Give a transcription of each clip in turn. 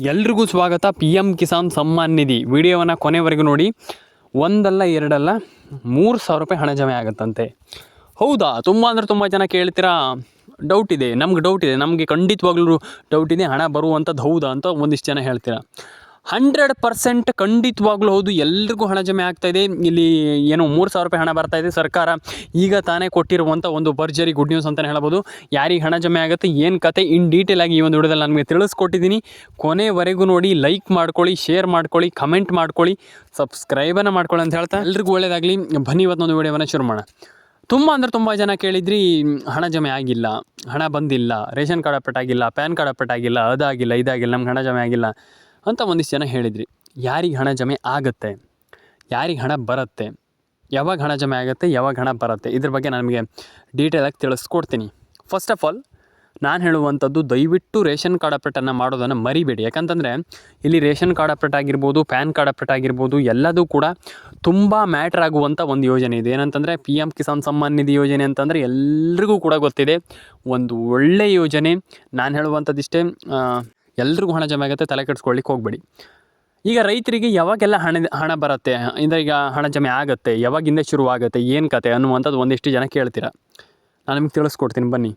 ಎಲ್ರಿಗೂ ಸ್ವಾಗತ. PM ಕಿಸಾನ್ ಸಮ್ಮಾನ್ ನಿಧಿ ವಿಡಿಯೋವನ್ನು ಕೊನೆವರೆಗೂ ನೋಡಿ. ಒಂದಲ್ಲ ಎರಡಲ್ಲ 3,000 ರೂಪಾಯಿ ಹಣ ಜಮೆ ಆಗುತ್ತಂತೆ. ಹೌದಾ? ತುಂಬ ಜನ ಕೇಳ್ತೀರಾ. ಡೌಟ್ ಇದೆ, ನಮಗೆ ಖಂಡಿತವಾಗ್ಲೂ ಡೌಟ್ ಇದೆ, ಹಣ ಬರುವಂಥದ್ದು ಹೌದಾ ಅಂತ ಒಂದಿಷ್ಟು ಜನ ಹೇಳ್ತೀರಾ. 100% ಖಂಡಿತವಾಗ್ಲೂ ಹೌದು, ಎಲ್ರಿಗೂ ಹಣ ಜಮೆ ಆಗ್ತಾಯಿದೆ. ಇಲ್ಲಿ ಏನು 3,000 ರೂಪಾಯಿ ಹಣ ಬರ್ತಾಯಿದೆ. ಸರ್ಕಾರ ಈಗ ತಾನೇ ಕೊಟ್ಟಿರುವಂಥ ಒಂದು ಭರ್ಜರಿ ಗುಡ್ ನ್ಯೂಸ್ ಅಂತಲೇ ಹೇಳ್ಬೋದು. ಯಾರಿಗೆ ಹಣ ಜಮೆ ಆಗುತ್ತೆ, ಏನು ಕತೆ, ಇನ್ ಡೀಟೇಲ್ ಆಗಿ ಈ ಒಂದು ವಿಡಿಯೋದಲ್ಲಿ ನನಗೆ ತಿಳಿಸ್ಕೊಟ್ಟಿದ್ದೀನಿ. ಕೊನೆವರೆಗೂ ನೋಡಿ, ಲೈಕ್ ಮಾಡ್ಕೊಳ್ಳಿ, ಶೇರ್ ಮಾಡ್ಕೊಳ್ಳಿ, ಕಮೆಂಟ್ ಮಾಡ್ಕೊಳ್ಳಿ, ಸಬ್ಸ್ಕ್ರೈಬನ್ನು ಮಾಡ್ಕೊಳ್ಳಿ ಅಂತ ಹೇಳ್ತಾ ಎಲ್ರಿಗೂ ಒಳ್ಳೆಯದಾಗಲಿ. ಬನ್ನಿ ಇವತ್ತೊಂದು ವಿಡಿಯೋವನ್ನು ಶುರು ಮಾಡೋಣ. ತುಂಬ ಜನ ಕೇಳಿದ್ರಿ, ಹಣ ಜಮೆ ಆಗಿಲ್ಲ, ಹಣ ಬಂದಿಲ್ಲ, ರೇಷನ್ ಕಾರ್ಡ್ ಅಪ್ಡೇಟ್ ಆಗಿಲ್ಲ, ಪ್ಯಾನ್ ಕಾರ್ಡ್ ಅಪ್ಡೇಟ್ ಆಗಿಲ್ಲ, ಅದಾಗಿಲ್ಲ ಇದಾಗಿಲ್ಲ, ನಮ್ಗೆ ಹಣ ಜಮೆ ಆಗಿಲ್ಲ ಅಂತ ಒಂದಿಷ್ಟು ಜನ ಹೇಳಿದ್ರಿ. ಯಾರಿಗೆ ಹಣ ಜಮೆ ಆಗುತ್ತೆ, ಯಾರಿಗೆ ಹಣ ಬರುತ್ತೆ, ಯಾವಾಗ ಹಣ ಜಮೆ ಆಗುತ್ತೆ, ಯಾವಾಗ ಹಣ ಬರುತ್ತೆ, ಇದ್ರ ಬಗ್ಗೆ ನಮಗೆ ಡೀಟೇಲಾಗಿ ತಿಳಿಸ್ಕೊಡ್ತೀನಿ. ಫಸ್ಟ್ ಆಫ್ ಆಲ್ ನಾನು ಹೇಳುವಂಥದ್ದು, ದಯವಿಟ್ಟು ರೇಷನ್ ಕಾರ್ಡ್ ಅಪ್ಡೇಟನ್ನು ಮಾಡೋದನ್ನು ಮರಿಬೇಡಿ. ಯಾಕಂತಂದರೆ ಇಲ್ಲಿ ರೇಷನ್ ಕಾರ್ಡ್ ಅಪ್ಡೇಟ್ ಆಗಿರ್ಬೋದು, ಪ್ಯಾನ್ ಕಾರ್ಡ್ ಅಪ್ಡೇಟ್ ಆಗಿರ್ಬೋದು, ಎಲ್ಲದೂ ಕೂಡ ತುಂಬ ಮ್ಯಾಟ್ರ್ ಆಗುವಂಥ ಒಂದು ಯೋಜನೆ ಇದೆ. ಏನಂತಂದರೆ PM ಕಿಸಾನ್ ಸಮ್ಮಾನ್ ನಿಧಿ ಯೋಜನೆ ಅಂತಂದರೆ ಎಲ್ರಿಗೂ ಕೂಡ ಗೊತ್ತಿದೆ, ಒಂದು ಒಳ್ಳೆಯ ಯೋಜನೆ. ನಾನು ಹೇಳುವಂಥದ್ದಿಷ್ಟೇ, ಎಲ್ರಿಗೂ ಹಣ ಜಮೆ ಆಗುತ್ತೆ, ತಲೆ ಕೆಡಿಸ್ಕೊಳ್ಳಿಕ್ಕೆ ಹೋಗಬೇಡಿ. ಈಗ ರೈತರಿಗೆ ಯಾವಾಗೆಲ್ಲ ಹಣ ಬರುತ್ತೆ ಅಂದರೆ, ಈಗ ಹಣ ಜಮೆ ಆಗುತ್ತೆ, ಯಾವಾಗಿಂದ ಶುರುವಾಗುತ್ತೆ, ಏನು ಕತೆ ಅನ್ನುವಂಥದ್ದು ಒಂದಿಷ್ಟು ಜನ ಕೇಳ್ತೀರ. ನಾನು ನಿಮ್ಗೆ ತಿಳಿಸ್ಕೊಡ್ತೀನಿ ಬನ್ನಿ.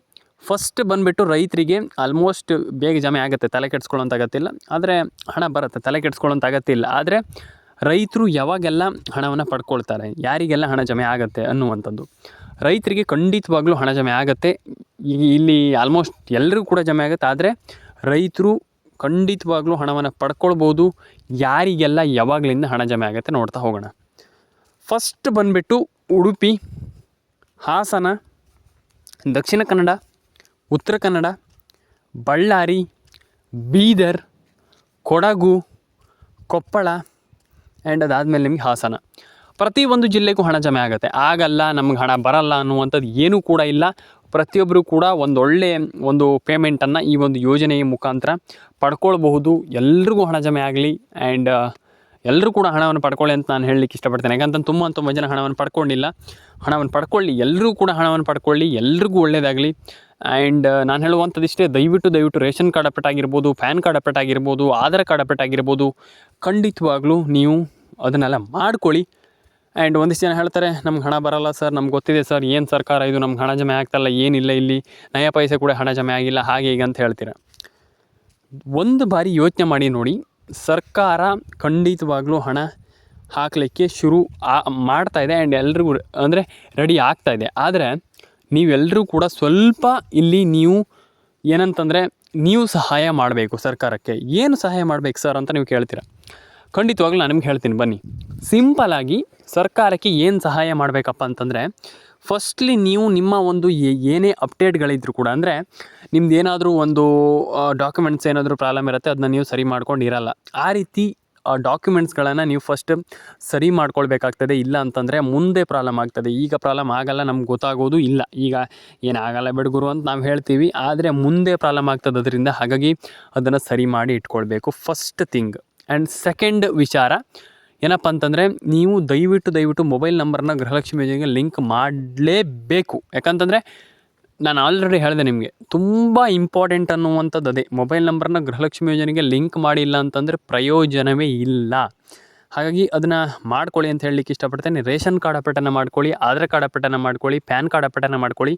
ಫಸ್ಟ್ ಬಂದುಬಿಟ್ಟು ರೈತರಿಗೆ ಆಲ್ಮೋಸ್ಟ್ ಬೇಗ ಜಮೆ ಆಗುತ್ತೆ, ತಲೆ ಕೆಡಿಸ್ಕೊಳ್ಳೋಂಥ ಅಗತ್ತಿಲ್ಲ. ಆದರೆ ಹಣ ಬರುತ್ತೆ, ತಲೆ ಕೆಡಿಸ್ಕೊಳ್ಳೋಂಥ ಅಗತ್ಯ. ಆದರೆ ರೈತರು ಯಾವಾಗೆಲ್ಲ ಹಣವನ್ನು ಪಡ್ಕೊಳ್ತಾರೆ, ಯಾರಿಗೆಲ್ಲ ಹಣ ಜಮೆ ಆಗುತ್ತೆ ಅನ್ನುವಂಥದ್ದು. ರೈತರಿಗೆ ಖಂಡಿತವಾಗ್ಲೂ ಹಣ ಜಮೆ ಆಗುತ್ತೆ. ಇಲ್ಲಿ ಆಲ್ಮೋಸ್ಟ್ ಎಲ್ಲರಿಗೂ ಕೂಡ ಜಮೆ ಆಗುತ್ತೆ. ಆದರೆ ರೈತರು ಖಂಡಿತವಾಗ್ಲೂ ಹಣವನ್ನು ಪಡ್ಕೊಳ್ಬೋದು. ಯಾರಿಗೆಲ್ಲ ಯಾವಾಗಲಿಂದ ಹಣ ಜಮೆ ಆಗುತ್ತೆ ನೋಡ್ತಾ ಹೋಗೋಣ. ಫಸ್ಟ್ ಬಂದುಬಿಟ್ಟು ಉಡುಪಿ, ಹಾಸನ, ದಕ್ಷಿಣ ಕನ್ನಡ, ಉತ್ತರ ಕನ್ನಡ, ಬಳ್ಳಾರಿ, ಬೀದರ್, ಕೊಡಗು, ಕೊಪ್ಪಳ ಆ್ಯಂಡ್ ಅದಾದಮೇಲೆ ನಿಮಗೆ ಹಾಸನ. ಪ್ರತಿಯೊಂದು ಜಿಲ್ಲೆಗೂ ಹಣ ಜಮೆ ಆಗುತ್ತೆ. ಆಗಲ್ಲ, ನಮ್ಗೆ ಹಣ ಬರಲ್ಲ ಅನ್ನುವಂಥದ್ದು ಏನೂ ಕೂಡ ಇಲ್ಲ. ಪ್ರತಿಯೊಬ್ಬರು ಕೂಡ ಒಂದು ಪೇಮೆಂಟನ್ನು ಈ ಒಂದು ಯೋಜನೆಯ ಮುಖಾಂತರ ಪಡ್ಕೊಳ್ಬಹುದು. ಎಲ್ರಿಗೂ ಹಣ ಜಮೆ ಆಗಲಿ ಆ್ಯಂಡ್ ಎಲ್ಲರೂ ಕೂಡ ಹಣವನ್ನು ಪಡ್ಕೊಳ್ಳಿ ಅಂತ ನಾನು ಹೇಳಲಿಕ್ಕೆ ಇಷ್ಟಪಡ್ತೇನೆ. ಯಾಕಂತಂದು ತುಂಬ ಜನ ಹಣವನ್ನು ಪಡ್ಕೊಂಡಿಲ್ಲ. ಹಣವನ್ನು ಪಡ್ಕೊಳ್ಳಿ, ಎಲ್ಲರೂ ಕೂಡ ಹಣವನ್ನು ಪಡ್ಕೊಳ್ಳಿ, ಎಲ್ರಿಗೂ ಒಳ್ಳೆಯದಾಗಲಿ. ಆ್ಯಂಡ್ ನಾನು ಹೇಳುವಂಥದ್ದಿಷ್ಟೇ, ದಯವಿಟ್ಟು ರೇಷನ್ ಕಾರ್ಡ್ ಅಪ್ಡೇಟ್ ಆಗಿರ್ಬೋದು, ಪ್ಯಾನ್ ಕಾರ್ಡ್ ಅಪ್ಡೇಟ್ ಆಗಿರ್ಬೋದು, ಆಧಾರ್ ಕಾರ್ಡ್ ಅಪ್ಡೇಟ್ ಆಗಿರ್ಬೋದು, ಖಂಡಿತವಾಗ್ಲೂ ನೀವು ಅದನ್ನೆಲ್ಲ ಮಾಡ್ಕೊಳ್ಳಿ. ಆ್ಯಂಡ್ ಒಂದಿಷ್ಟು ಜನ ಹೇಳ್ತಾರೆ, ನಮ್ಗೆ ಹಣ ಬರಲ್ಲ ಸರ್, ನಮ್ಗೆ ಗೊತ್ತಿದೆ ಸರ್, ಏನು ಸರ್ಕಾರ ಇದು, ನಮ್ಗೆ ಹಣ ಜಮೆ ಆಗ್ತಾಯಿಲ್ಲ, ಏನಿಲ್ಲ, ಇಲ್ಲಿ ನಯ ಪೈಸೆ ಕೂಡ ಹಣ ಜಮೆ ಆಗಿಲ್ಲ, ಹಾಗೆ ಈಗ ಅಂತ ಹೇಳ್ತೀರ. ಒಂದು ಬಾರಿ ಯೋಚನೆ ಮಾಡಿ ನೋಡಿ, ಸರ್ಕಾರ ಖಂಡಿತವಾಗ್ಲೂ ಹಣ ಹಾಕಲಿಕ್ಕೆ ಶುರು ಮಾಡ್ತಾಯಿದೆ ಆ್ಯಂಡ್ ಎಲ್ರಿಗೂ ಅಂದರೆ ರೆಡಿ ಆಗ್ತಾಯಿದೆ. ಆದರೆ ನೀವೆಲ್ಲರೂ ಕೂಡ ಸ್ವಲ್ಪ ಇಲ್ಲಿ ನೀವು ಏನಂತಂದರೆ, ನೀವು ಸಹಾಯ ಮಾಡಬೇಕು ಸರ್ಕಾರಕ್ಕೆ. ಏನು ಸಹಾಯ ಮಾಡಬೇಕು ಸರ್ ಅಂತ ನೀವು ಕೇಳ್ತೀರ. ಖಂಡಿತವಾಗ್ಲೂ ನಾನು ನಿಮ್ಗೆ ಹೇಳ್ತೀನಿ ಬನ್ನಿ. ಸಿಂಪಲಾಗಿ ಸರ್ಕಾರಕ್ಕೆ ಏನು ಸಹಾಯ ಮಾಡಬೇಕಪ್ಪ ಅಂತಂದರೆ, ಫಸ್ಟ್ಲಿ ನೀವು ನಿಮ್ಮ ಒಂದು ಏನೇ ಅಪ್ಡೇಟ್ಗಳಿದ್ರು ಕೂಡ, ಅಂದರೆ ನಿಮ್ದು ಏನಾದರೂ ಒಂದು ಡಾಕ್ಯುಮೆಂಟ್ಸ್ ಏನಾದರೂ ಪ್ರಾಬ್ಲಮ್ ಇರುತ್ತೆ, ಅದನ್ನ ನೀವು ಸರಿ ಮಾಡ್ಕೊಂಡಿರಲ್ಲ. ಆ ರೀತಿ ಡಾಕ್ಯುಮೆಂಟ್ಸ್ಗಳನ್ನು ನೀವು ಫಸ್ಟ್ ಸರಿ ಮಾಡ್ಕೊಳ್ಬೇಕಾಗ್ತದೆ. ಇಲ್ಲ ಅಂತಂದರೆ ಮುಂದೆ ಪ್ರಾಬ್ಲಮ್ ಆಗ್ತದೆ. ಈಗ ಪ್ರಾಬ್ಲಮ್ ಆಗಲ್ಲ, ನಮ್ಗೆ ಗೊತ್ತಾಗೋದು ಇಲ್ಲ, ಈಗ ಏನಾಗಲ್ಲ ಬಿಡುಗರು ಅಂತ ನಾವು ಹೇಳ್ತೀವಿ. ಆದರೆ ಮುಂದೆ ಪ್ರಾಬ್ಲಮ್ ಆಗ್ತದೆ ಅದರಿಂದ. ಹಾಗಾಗಿ ಅದನ್ನು ಸರಿ ಮಾಡಿ ಇಟ್ಕೊಳ್ಬೇಕು, ಫಸ್ಟ್ ಥಿಂಗ್. ಆ್ಯಂಡ್ ಸೆಕೆಂಡ್ ವಿಚಾರ ಏನಪ್ಪ ಅಂತಂದರೆ, ನೀವು ದಯವಿಟ್ಟು ಮೊಬೈಲ್ ನಂಬರ್ನ ಗೃಹಲಕ್ಷ್ಮಿ ಯೋಜನೆಗೆ ಲಿಂಕ್ ಮಾಡಲೇಬೇಕು. ಯಾಕಂತಂದರೆ ನಾನು ಆಲ್ರೆಡಿ ಹೇಳಿದೆ ನಿಮಗೆ, ತುಂಬ ಇಂಪಾರ್ಟೆಂಟ್ ಅನ್ನುವಂಥದ್ದು ಅದೇ. ಮೊಬೈಲ್ ನಂಬರ್ನ ಗೃಹಲಕ್ಷ್ಮಿ ಯೋಜನೆಗೆ ಲಿಂಕ್ ಮಾಡಿಲ್ಲ ಅಂತಂದರೆ ಪ್ರಯೋಜನವೇ ಇಲ್ಲ. ಹಾಗಾಗಿ ಅದನ್ನು ಮಾಡ್ಕೊಳ್ಳಿ ಅಂತ ಹೇಳಲಿಕ್ಕೆ ಇಷ್ಟಪಡ್ತೇನೆ. ರೇಷನ್ ಕಾರ್ಡ್ ಅಪ್ಡೇಟನ್ನು ಮಾಡ್ಕೊಳ್ಳಿ, ಆಧಾರ್ ಕಾರ್ಡ್ ಅಪ್ಡೇಟನ್ನು ಮಾಡ್ಕೊಳ್ಳಿ, ಪ್ಯಾನ್ ಕಾರ್ಡ್ ಅಪ್ಡೇಟನ್ನು ಮಾಡ್ಕೊಳ್ಳಿ.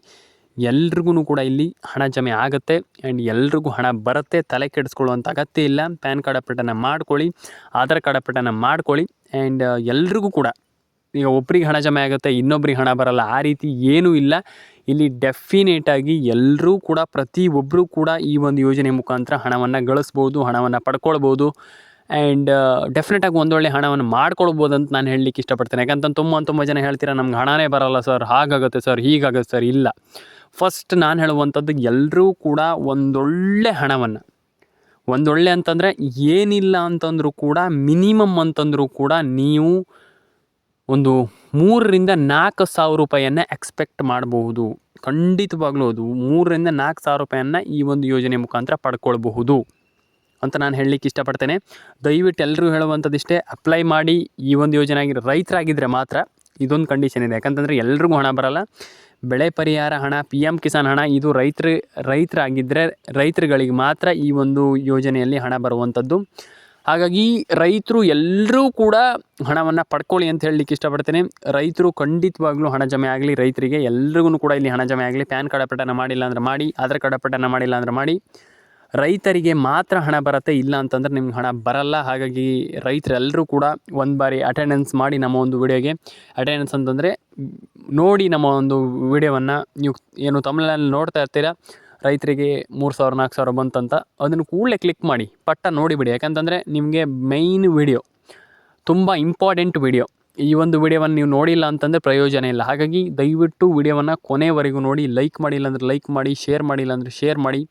ಎಲ್ರಿಗೂ ಕೂಡ ಇಲ್ಲಿ ಹಣ ಜಮೆ ಆಗುತ್ತೆ ಆ್ಯಂಡ್ ಎಲ್ರಿಗೂ ಹಣ ಬರುತ್ತೆ, ತಲೆ ಕೆಡಿಸ್ಕೊಳ್ಳುವಂಥ ಅಗತ್ಯ ಇಲ್ಲ. ಪ್ಯಾನ್ ಕಾರ್ಡ್ ಅಪ್ಡೇಟನ್ನು ಮಾಡ್ಕೊಳ್ಳಿ, ಆಧಾರ್ ಕಾರ್ಡ್ ಅಪ್ಡೇಟನ್ನು ಮಾಡ್ಕೊಳ್ಳಿ. ಆ್ಯಂಡ್ ಎಲ್ರಿಗೂ ಕೂಡ ಈಗ ಒಬ್ರಿಗೆ ಹಣ ಜಮೆ ಆಗುತ್ತೆ, ಇನ್ನೊಬ್ರಿಗೆ ಹಣ ಬರಲ್ಲ, ಆ ರೀತಿ ಏನೂ ಇಲ್ಲ. ಇಲ್ಲಿ ಡೆಫಿನೇಟಾಗಿ ಎಲ್ಲರೂ ಕೂಡ, ಪ್ರತಿಯೊಬ್ಬರೂ ಕೂಡ ಈ ಒಂದು ಯೋಜನೆ ಮುಖಾಂತರ ಹಣವನ್ನು ಗಳಿಸ್ಬೋದು, ಹಣವನ್ನು ಪಡ್ಕೊಳ್ಬೋದು. ಆ್ಯಂಡ್ ಡೆಫಿನೆಟಾಗಿ ಒಂದೊಳ್ಳೆ ಹಣವನ್ನು ಮಾಡ್ಕೊಳ್ಬೋದು ಅಂತ ನಾನು ಹೇಳಲಿಕ್ಕೆ ಇಷ್ಟಪಡ್ತೇನೆ. ಯಾಕಂತಂದು ತುಂಬ ಜನ ಹೇಳ್ತೀರ, ನಮ್ಗೆ ಹಣನೇ ಬರಲ್ಲ ಸರ್, ಹಾಗಾಗುತ್ತೆ ಸರ್, ಹೀಗಾಗುತ್ತೆ ಸರ್. ಇಲ್ಲ, ಫಸ್ಟ್ ನಾನು ಹೇಳುವಂಥದ್ದು, ಎಲ್ಲರೂ ಕೂಡ ಒಂದೊಳ್ಳೆ ಹಣವನ್ನು, ಒಂದೊಳ್ಳೆ ಅಂತಂದರೆ ಏನಿಲ್ಲ ಅಂತಂದರೂ ಕೂಡ ಮಿನಿಮಮ್ ಅಂತಂದರೂ ಕೂಡ ನೀವು ಒಂದು 3,000-4,000 ರೂಪಾಯಿಯನ್ನು ಎಕ್ಸ್ಪೆಕ್ಟ್ ಮಾಡಬಹುದು. ಖಂಡಿತವಾಗ್ಲೂ ಅದು 3,000-4,000 ರೂಪಾಯಿಯನ್ನು ಈ ಒಂದು ಯೋಜನೆ ಮುಖಾಂತರ ಪಡ್ಕೊಳ್ಬಹುದು ಅಂತ ನಾನು ಹೇಳಲಿಕ್ಕೆ ಇಷ್ಟಪಡ್ತೇನೆ. ದಯವಿಟ್ಟು ಎಲ್ಲರೂ ಹೇಳುವಂಥದ್ದಿಷ್ಟೇ, ಅಪ್ಲೈ ಮಾಡಿ. ಈ ಒಂದು ಯೋಜನೆ ರೈತರಾಗಿದ್ದರೆ ಮಾತ್ರ ಇದೊಂದು ಕಂಡೀಷನ್ ಇದೆ. ಯಾಕಂತಂದರೆ ಎಲ್ರಿಗೂ ಹಣ ಬರಲ್ಲ, ಬೆಳೆ ಪರಿಹಾರ ಹಣ, ಪಿ ಎಮ್ ಕಿಸಾನ್ ಹಣ ಇದು ರೈತರಾಗಿದ್ದರೆ ರೈತರುಗಳಿಗೆ ಮಾತ್ರ ಈ ಒಂದು ಯೋಜನೆಯಲ್ಲಿ ಹಣ ಬರುವಂಥದ್ದು. ಹಾಗಾಗಿ ರೈತರು ಎಲ್ಲರೂ ಕೂಡ ಹಣವನ್ನು ಪಡ್ಕೊಳ್ಳಿ ಅಂತ ಹೇಳಲಿಕ್ಕೆ ಇಷ್ಟಪಡ್ತೇನೆ. ರೈತರು ಖಂಡಿತವಾಗ್ಲೂ ಹಣ ಜಮೆ ಆಗಲಿ, ರೈತರಿಗೆ ಎಲ್ರಿಗೂ ಕೂಡ ಇಲ್ಲಿ ಹಣ ಜಮೆ ಆಗಲಿ. ಪ್ಯಾನ್ ಕಾರ್ಡ್ ಅಪ್ಡೇಟನ್ನು ಮಾಡಿಲ್ಲ ಅಂದರೆ ಮಾಡಿ, ಆಧಾರ್ ಕಾರ್ಡ್ ಅಪ್ಡೇಟನ್ನು ಮಾಡಿಲ್ಲ ಅಂದರೆ ಮಾಡಿ. ರೈತರಿಗೆ ಮಾತ್ರ ಹಣ ಬರುತ್ತೆ, ಇಲ್ಲ ಅಂತಂದರೆ ನಿಮ್ಗೆ ಹಣ ಬರಲ್ಲ. ಹಾಗಾಗಿ ರೈತರೆಲ್ಲರೂ ಕೂಡ ಒಂದು ಬಾರಿ ಅಟೆಂಡೆನ್ಸ್ ಮಾಡಿ ನಮ್ಮ ಒಂದು ವಿಡಿಯೋಗೆ. ಅಟೆಂಡೆನ್ಸ್ ಅಂತಂದರೆ ನೋಡಿ ನಮ್ಮ ಒಂದು ವಿಡಿಯೋವನ್ನು ನೀವು ಏನು ತಮಿಳ್ನಲ್ಲಿ ನೋಡ್ತಾ ಇರ್ತೀರಾ, ರೈತರಿಗೆ 3,000 4,000 ಬಂತಂತ ಅದನ್ನು ಕೂಡಲೇ ಕ್ಲಿಕ್ ಮಾಡಿ ಪಟ್ಟ ನೋಡಿಬಿಡಿ. ಯಾಕಂತಂದರೆ ನಿಮಗೆ ಮೈನ್ ವಿಡಿಯೋ ತುಂಬ ಇಂಪಾರ್ಟೆಂಟ್ ವಿಡಿಯೋ. ಈ ಒಂದು ವಿಡಿಯೋವನ್ನು ನೀವು ನೋಡಿಲ್ಲ ಅಂತಂದರೆ ಪ್ರಯೋಜನ ಇಲ್ಲ. ಹಾಗಾಗಿ ದಯವಿಟ್ಟು ವಿಡಿಯೋವನ್ನು ಕೊನೆವರೆಗೂ ನೋಡಿ. ಲೈಕ್ ಮಾಡಿಲ್ಲ ಅಂದರೆ ಲೈಕ್ ಮಾಡಿ, ಶೇರ್ ಮಾಡಿಲ್ಲ ಅಂದರೆ ಶೇರ್ ಮಾಡಿ,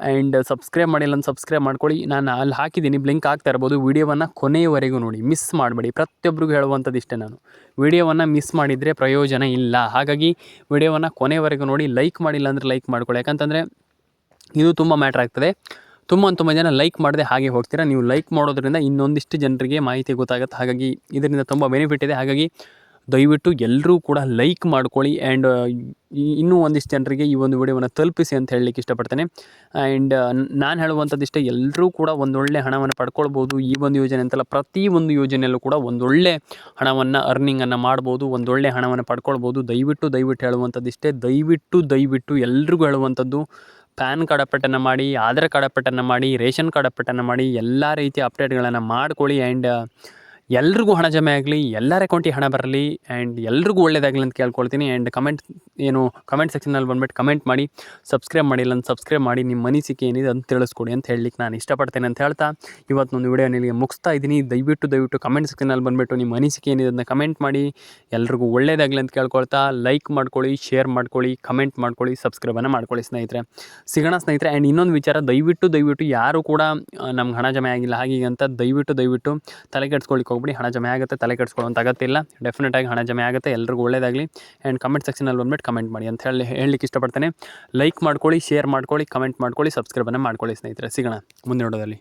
ಆ್ಯಂಡ್ ಸಬ್ಸ್ಕ್ರೈಬ್ ಮಾಡಿಲ್ಲ ಅಂತ ಸಬ್ಸ್ಕ್ರೈಬ್ ಮಾಡ್ಕೊಳ್ಳಿ. ನಾನು ಅಲ್ಲಿ ಹಾಕಿದ್ದೀನಿ, ಬ್ಲಿಂಕ್ ಆಗ್ತಾ ಇರ್ಬೋದು. ವಿಡಿಯೋವನ್ನು ಕೊನೆಯವರೆಗೂ ನೋಡಿ, ಮಿಸ್ ಮಾಡಬೇಡಿ. ಪ್ರತಿಯೊಬ್ಬರಿಗೂ ಹೇಳುವಂಥದ್ದು ಇಷ್ಟೇ, ನಾನು ವಿಡಿಯೋವನ್ನು ಮಿಸ್ ಮಾಡಿದರೆ ಪ್ರಯೋಜನ ಇಲ್ಲ. ಹಾಗಾಗಿ ವಿಡಿಯೋವನ್ನು ಕೊನೆಯವರೆಗೂ ನೋಡಿ. ಲೈಕ್ ಮಾಡಿಲ್ಲ ಅಂದರೆ ಲೈಕ್ ಮಾಡ್ಕೊಳ್ಳಿ. ಯಾಕಂತಂದರೆ ಇದು ತುಂಬ ಮ್ಯಾಟ್ರ್ ಆಗ್ತದೆ. ತುಂಬ ಜನ ಲೈಕ್ ಮಾಡದೆ ಹಾಗೆ ಹೋಗ್ತೀರಾ. ನೀವು ಲೈಕ್ ಮಾಡೋದ್ರಿಂದ ಇನ್ನೊಂದಿಷ್ಟು ಜನರಿಗೆ ಮಾಹಿತಿ ಗೊತ್ತಾಗುತ್ತೆ. ಹಾಗಾಗಿ ಇದರಿಂದ ತುಂಬ ಬೆನಿಫಿಟ್ ಇದೆ. ಹಾಗಾಗಿ ದಯವಿಟ್ಟು ಎಲ್ಲರೂ ಕೂಡ ಲೈಕ್ ಮಾಡ್ಕೊಳ್ಳಿ. ಆ್ಯಂಡ್ ಇನ್ನೂ ಒಂದಿಷ್ಟು ಜನರಿಗೆ ಈ ಒಂದು ವಿಡಿಯೋವನ್ನು ತಲುಪಿಸಿ ಅಂತ ಹೇಳಲಿಕ್ಕೆ ಇಷ್ಟಪಡ್ತೇನೆ. ಆ್ಯಂಡ್ ನಾನು ಹೇಳುವಂಥದ್ದಿಷ್ಟೇ, ಎಲ್ಲರೂ ಕೂಡ ಒಂದೊಳ್ಳೆ ಹಣವನ್ನು ಪಡ್ಕೊಳ್ಬೋದು. ಈ ಒಂದು ಯೋಜನೆ ಅಂತಲ್ಲ, ಪ್ರತಿಯೊಂದು ಯೋಜನೆಯಲ್ಲೂ ಕೂಡ ಒಂದೊಳ್ಳೆ ಹಣವನ್ನು ಅರ್ನಿಂಗನ್ನು ಮಾಡ್ಬೋದು, ಒಂದೊಳ್ಳೆ ಹಣವನ್ನು ಪಡ್ಕೊಳ್ಬೋದು. ದಯವಿಟ್ಟು ಹೇಳುವಂಥದ್ದಿಷ್ಟೇ, ದಯವಿಟ್ಟು ಎಲ್ರಿಗೂ ಹೇಳುವಂಥದ್ದು, ಪ್ಯಾನ್ ಕಾರ್ಡ್ ಅಪ್ಡೇಟನ್ನು ಮಾಡಿ, ಆಧಾರ್ ಕಾರ್ಡ್ ಅಪ್ಡೇಟನ್ನು ಮಾಡಿ, ರೇಷನ್ ಕಾರ್ಡ್ ಅಪ್ಡೇಟನ್ನು ಮಾಡಿ, ಎಲ್ಲ ರೀತಿಯ ಅಪ್ಡೇಟ್ಗಳನ್ನು ಮಾಡ್ಕೊಳ್ಳಿ. ಆ್ಯಂಡ್ ಎಲ್ರಿಗೂ ಹಣ ಜಮೆ ಆಗಲಿ, ಎಲ್ಲರ ಅಕೌಂಟಿಗೆ ಹಣ ಬರಲಿ, ಆ್ಯಂಡ್ ಎಲ್ರಿಗೂ ಒಳ್ಳೆಯದಾಗಲಿ ಅಂತ ಕೇಳ್ಕೊಳ್ತೀನಿ. ಆ್ಯಂಡ್ ಕಮೆಂಟ್ ಸೆಕ್ಷನಲ್ಲಿ ಬಂದುಬಿಟ್ಟು ಕಮೆಂಟ್ ಮಾಡಿ. ಸಬ್ಸ್ಕ್ರೈಬ್ ಮಾಡಿಲ್ಲ ಅಂತ ಸಬ್ಸ್ಕ್ರೈಬ್ ಮಾಡಿ, ನಿಮ್ಮ ಅನಿಸಿಕೆ ಏನಿದೆ ಅಂತ ತಿಳಿಸ್ಕೊಡಿ ಅಂತ ಹೇಳಲಿಕ್ಕೆ ನಾನು ಇಷ್ಟಪಡ್ತೇನೆ ಅಂತ ಹೇಳ್ತಾ ಇವತ್ತೊಂದು ವಿಡಿಯೋ ಇಲ್ಲಿಗೆ ಮುಗಿಸ್ತಾ ಇದ್ದೀನಿ. ದಯವಿಟ್ಟು ಕಮೆಂಟ್ ಸೆಕ್ಷನಲ್ಲಿ ಬಂದುಬಿಟ್ಟು ನಿಮ್ಮ ಅನಿಸಿಕೆ ಏನಿದೆ ಅದನ್ನ ಕಮೆಂಟ್ ಮಾಡಿ. ಎಲ್ರಿಗೂ ಒಳ್ಳೆಯದಾಗಲಿ ಅಂತ ಕೇಳ್ಕೊಳ್ತಾ, ಲೈಕ್ ಮಾಡ್ಕೊಳ್ಳಿ, ಶೇರ್ ಮಾಡ್ಕೊಳ್ಳಿ, ಕಮೆಂಟ್ ಮಾಡ್ಕೊಳ್ಳಿ, ಸಬ್ಸ್ಕ್ರೈಬನ್ನು ಮಾಡ್ಕೊಳ್ಳಿ ಸ್ನೇಹಿತರೆ. ಸಿಗೋಣ ಸ್ನೇಹಿತರೆ. ಆ್ಯಂಡ್ ಇನ್ನೊಂದು ವಿಚಾರ, ದಯವಿಟ್ಟು ಯಾರು ಕೂಡ ನಮ್ಗೆ ಹಣ ಜಮೆ ಆಗಿಲ್ಲ ಹಾಗೆ ಅಂತ ದಯವಿಟ್ಟು ತಲೆ ಕೆಡಿಸ್ಕೊಳ್ಳಿಕ್ಕೆ ಹೋಗ್ಬಿಡಿ. ಹಣ ಜಮೆ ಆಗುತ್ತೆ, ತಲೆ ಕೆಡಿಸ್ಕೊಳ್ಳೋಂಥ ಅಗತ್ಯ ಇಲ್ಲ. ಡೆಫಿನೆಟಾಗಿ ಹಣ ಜಮೆ ಆಗುತ್ತೆ. ಎಲ್ರಿಗೂ ಒಳ್ಳೆಯದಾಗಲಿ. ಆ್ಯಂಡ್ ಕಮೆಂಟ್ ಸೆಕ್ಷನಲ್ಲಿ ಬಂದುಬಿಟ್ಟು ಕಮೆಂಟ್ ಮಾಡಿ ಅಂತ ಹೇಳಲಿಕ್ಕೆ ಇಷ್ಟಪಡ್ತೇನೆ. ಲೈಕ್ ಮಾಡ್ಕೊಳ್ಳಿ, ಶೇರ್ ಮಾಡ್ಕೊಳ್ಳಿ, ಕಮೆಂಟ್ ಮಾಡ್ಕೊಳ್ಳಿ, ಸಬ್ಸ್ಕ್ರೈಬನ್ನು ಮಾಡ್ಕೊಳ್ಳಿ ಸ್ನೇಹಿತರೆ. ಸಿಗೋಣ ಮುಂದಿನ ವಿಡಿಯೋದಲ್ಲಿ.